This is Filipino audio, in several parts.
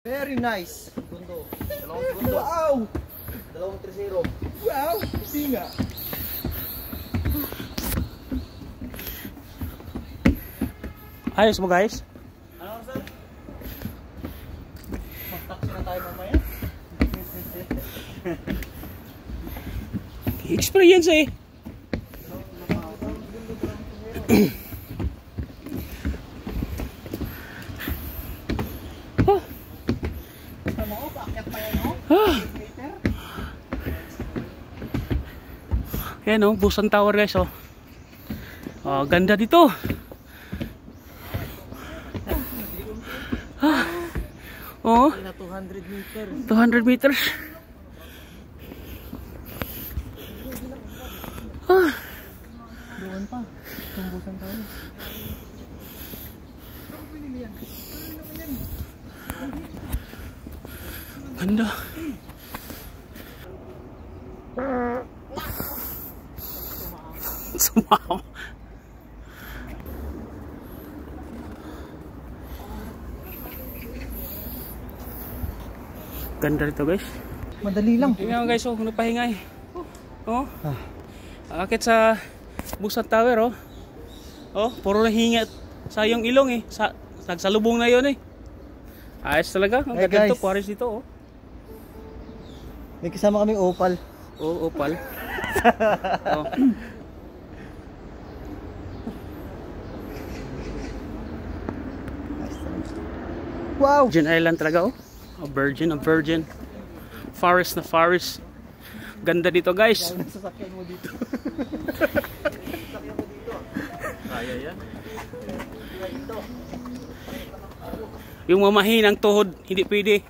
Very nice. Segundo. Dalawang segundo. Wow! Dalawang 3-0. Wow! Hindi nga. Ayos mo guys? Ano sir? Mag-taxi na tayo mamaya. Experience eh. Yan o, Busan Tower guys oh. Ganda dito. Oh, 200 meters. 200 meters. Doon pa. Tumbusan tayo. Ganda. Sumama. Ganda dito guys. Madali lang. Tingnan guys, oh, nagpahinga eh. Oh. Akit sa Busan Tower oh. Oh, puro nahinga sa yung ilong eh. Nagsalubong na 'yon eh. Ayos talaga. Ang ganda to, Paris dito oh. May kasama kaming opal. Oh, opal. Oh. Wow! Virgin Island talaga oh. A virgin. Forest na forest. Ganda dito guys. Sasakyan mo dito. Kaya yan. Yung mga mahinang tuhod, hindi pwede.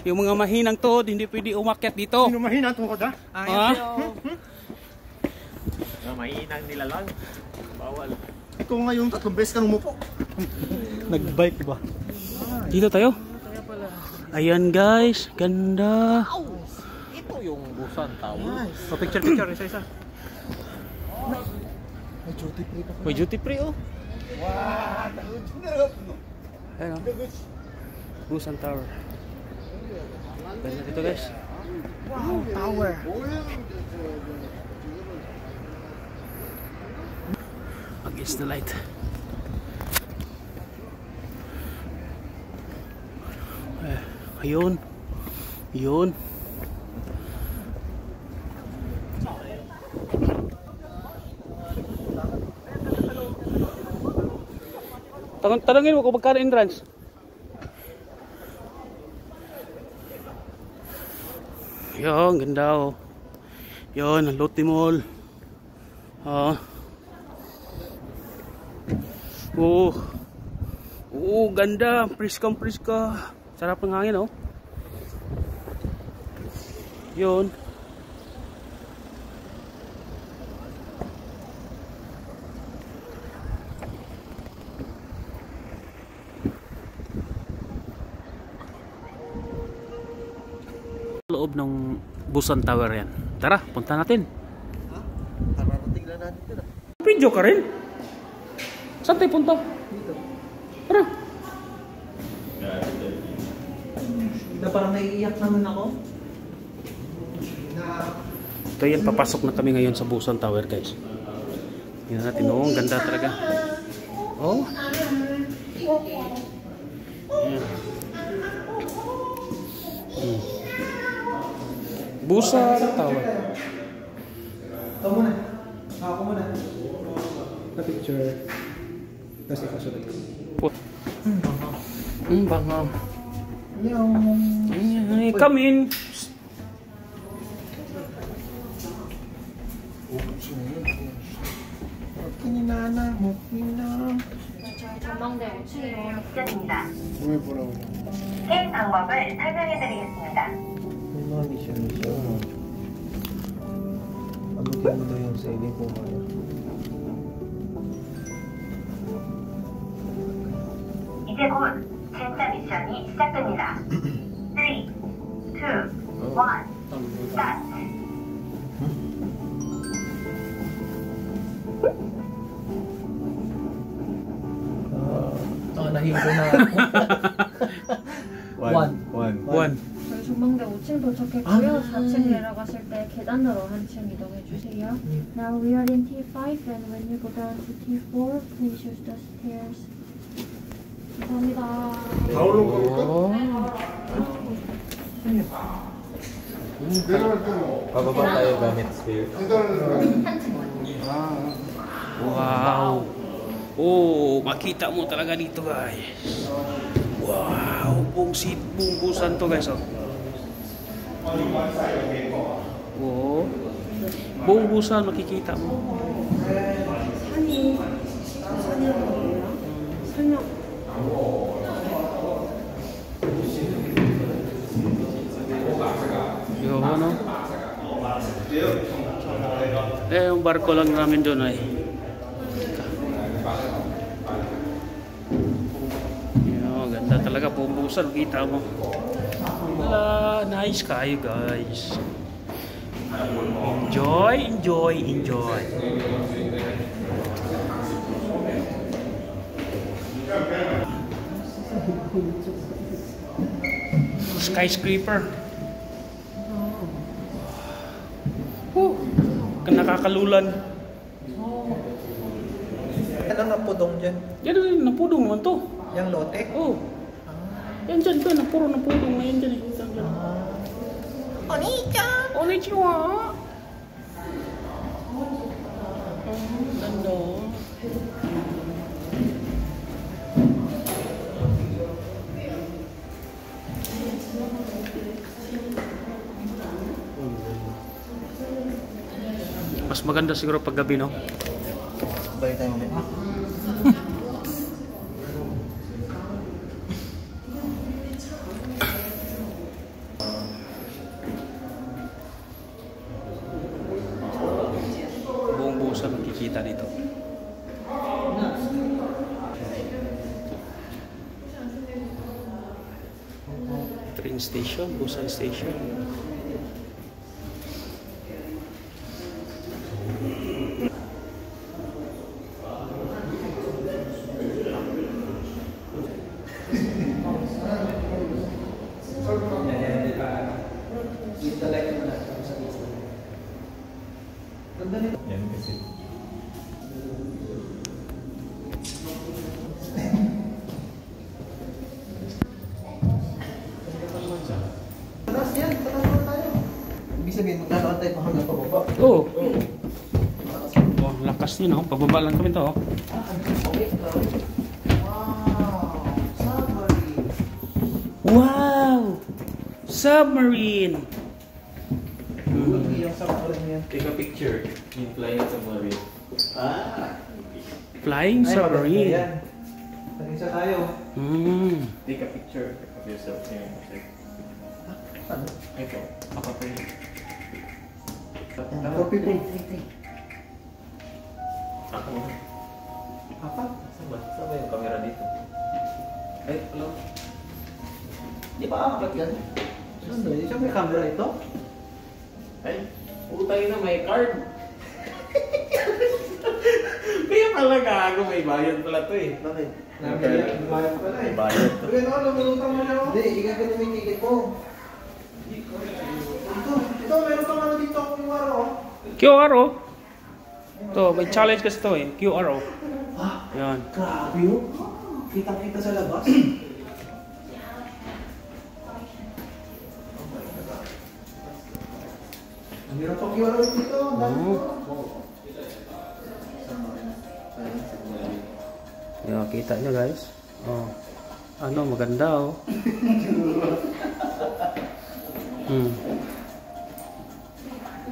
Yung mga mahinang tuhod, hindi pwede umakyat dito. Sino mahina tungkod ha? Mahinang nila lang. Bawal. Ikaw ngayon 3 beses ka umupo. Nag-bike ba? Dito tayo. Ayan guys, ganda. Ito yung Busan Tower. Nice. Picture, isa-isa. May duty free pa. May duty free oh. Wow! Ayan oh. Busan Tower. Ganda dito guys. Wow! Tower. Against the light. Ayun. Yun. Tanungin mo kung magkano entrance. Yun, ganda oh. Yun, ang Lotte Mall. Ganda. Priska. Sarap ng hangin oh. Yun. Loob ng Busan Tower yan. Tara, punta natin. Ha? Kararating lang natin dito. Video ka rin? Saan tayo punta? Dito. Tara. Na parang naiiyak naman ako. Ito yan, papasok na kami ngayon sa Busan Tower guys. Tingnan natin, oh, ang ganda talaga. Oh. Ayan. Busan Tower. Ito muna. Ako muna. Pa-picture. Tapos ikasunod ko. Bangam. Yung... Come in. Kininana mo, kininana. 전망대 추이로 직전입니다. 왜 보라고? 게임 방법을 설명해 드리겠습니다. May mga mission. Abutin mo daw yung sailing po kaya. 이제 곧 진짜 미션이 시작됩니다. 3, 2, 1, 스타트! Nahinto na ako. 1. 저희 전망대 5층 도착했고요. 4층 내려가실 때 계단으로 한 층 이동해 주세요. Now we are in T5 and when you go down to T4, please use the stairs. 감사합니다. 다 올라오고 내려갈 때는 Pababa tayo gamit stairs. Wow. Oh, makita mo talaga dito, guys. Wow, bungkusan to, guys. Oh, bungkusan makikita mo. Yun, ano? Yung barko lang namin doon ay. Yun, ganda talaga bumbusan, kita mo. Wala, nice kayo guys. Enjoy. Skyscraper. Nakakalulan. Ano napudong dyan? Yan, napudong naman to. Yang lote? Oh. Yan dyan ka, puro napudong na yan dyan. Konnichiwa! Ganda. Mas maganda siguro pag gabi, no? Balik tayo mamaya. Buong busa makikita dito. Train station, Busan station. Yan kasi. Taas yan, taas tayo. Ibig sabihin, maglalakad tayo pa hanggang pababa. Oh. Oh, lakas niya, no? Pababa lang kami to, oh. Wow! Submarine! Submarine! Yung submarine yan. Take a picture in flying submarine. Flying submarine. Tag-isa tayo. Take a picture of yourself here. Ito, apat pa yun. Copy po. Ako. Apat? Saan ba? Saan ba yung camera dito? Ay, hello? Di ba apat yan? Saan ba? Saan may camera ito? Ay, utay na may card. Kaya pala gago, may bayad pala to eh. Bakit? May bayad pala eh. May bayad to. Uy, ano? Lumulutang mo siya. Hindi, ikan ka naman yung ticket mo. Ito, meron pang ano dito ako yung araw. QR, oh. To, may challenge kasi to, eh. QR, oh. Yan. Grabe yun. Kitang-kita sa labas. Ang hirap pang QR dito. Yan, kita nyo guys. Oh. Ano, maganda, oh.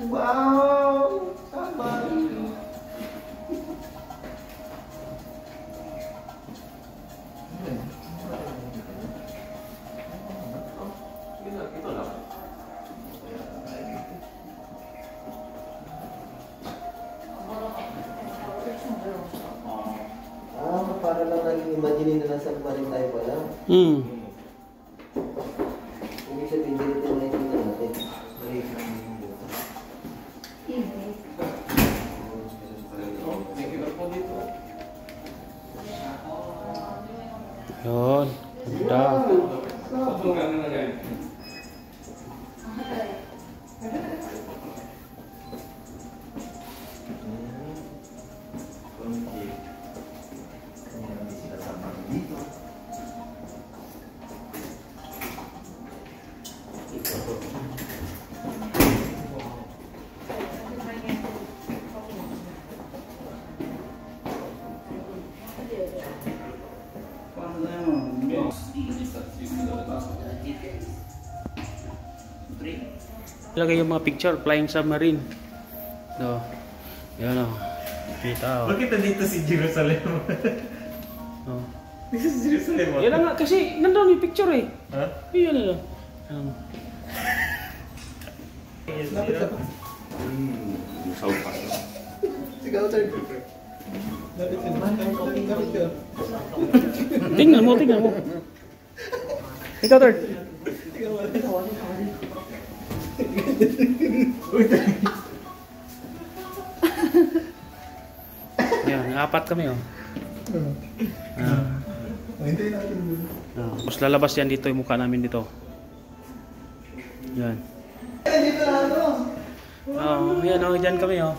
Wow! Submarine! Ito lang. Para lang nag-imagine na nasa submarine tayo pala. Ibig sabihin, dito na yung tingnan natin. Maliit lang yung butas. Thank you po dito. Yun. Ganda. Ilagay yung mga picture, flying submarine. No. Yan o. Kita o. Bakit nandito si Jerusalem? Oh. Dito si Jerusalem. Yan nga, kasi nandun yung picture eh. Ha? Yan na. Lapit ka pa. Saupas. Sigaw, sir. Lapit ka. Lapit ka. Tingnan mo, tingnan mo. Ikaw, third. Yan, apat kami oh. Hintayin natin dun. Tapos lalabas yan dito yung mukha namin dito. Yan. Dito na ano? Yan oh, dyan kami oh.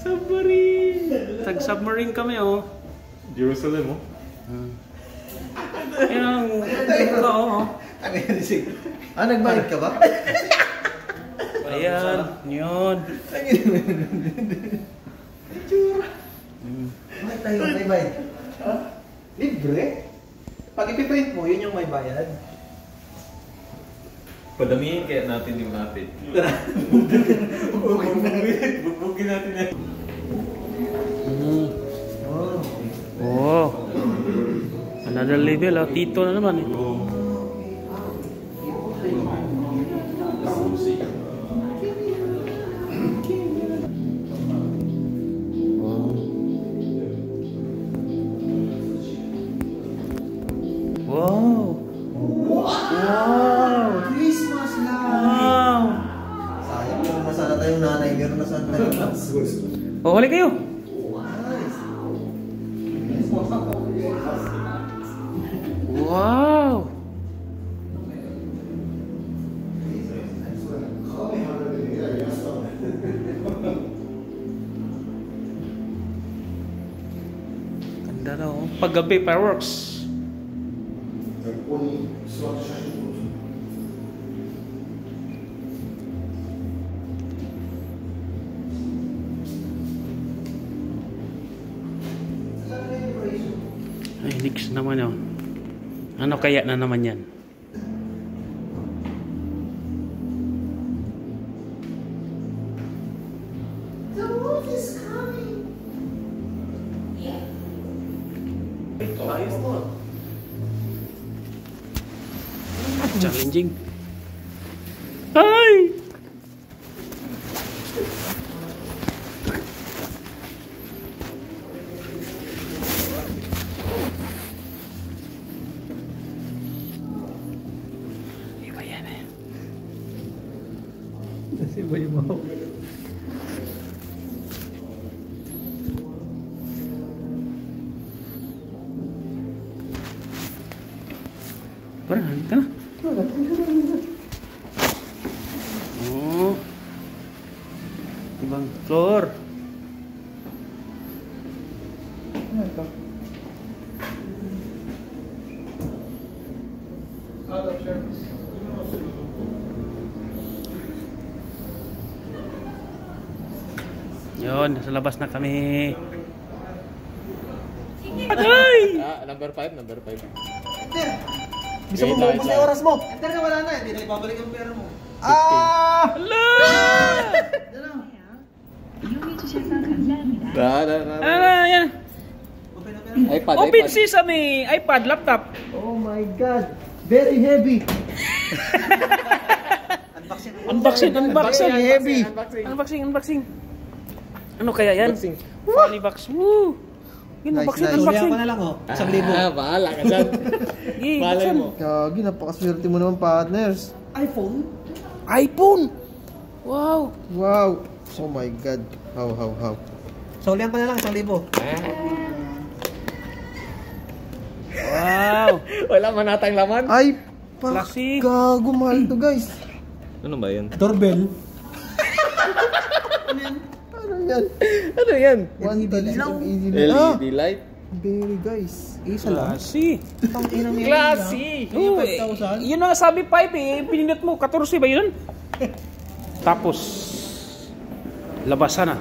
Submarine. Tag-submarine kami oh. Jerusalem, oh. Yan ang mukha oh. Ano yan? Nagbayad ka ba? Ayan, yun. Bakit tayo may bayad? Libre? Pag ipiprint mo, yun yung may bayad. Padamihin kaya natin yung natin. Bugbugin natin yan. Oh. Another level oh. Tito na naman eh. Wow. Wow! Christmas light! Wow. Sayang, meron na sana tayong nanay. Meron na sana tayong Oh, huli kayo. nice! Wow. Ganda na oh. Paggabi, fireworks. Ay, next naman yun. Ano kaya na naman yan? The wolf is coming. Ayos mo. Challenging. Ay! Iba yan eh. Kasi ba yung mahal? Parang halika na. Oh. Ibang floor. Yun, nasa labas na kami. Ay! Number 5, number 5. Bisa mo maubos na yung oras mo. Enter na, wala na. Hindi na ibabalik ang pera mo. Hello! 이용해주셔서 감사합니다. Yan. iPad, Open Sesame! iPad, laptop. Oh my God. Very heavy. Unboxing. Very heavy. Unboxing. Ano kaya yan? Funny box. Woo! Unboxing. Sulihan ko na lang oh. 1,000. Bahala ka dyan. Malay mo. Kagi, napakaswerte mo naman, partners. iPhone! Wow! Wow. Oh my God. How. Sulihan ko na lang, 1,000. Wow. Wala man natang laman. Ay, Klase. gago, mahal to guys. Ano ba yan? Doorbell. Ano yan? Ano yan? One touch of easy LED light? Very guys. Isa lang. Klase. Tangina mo. Klase! Oh, yun ang sabi 5 eh. Pinindot mo, 14 ba yun? Tapos, labasan na.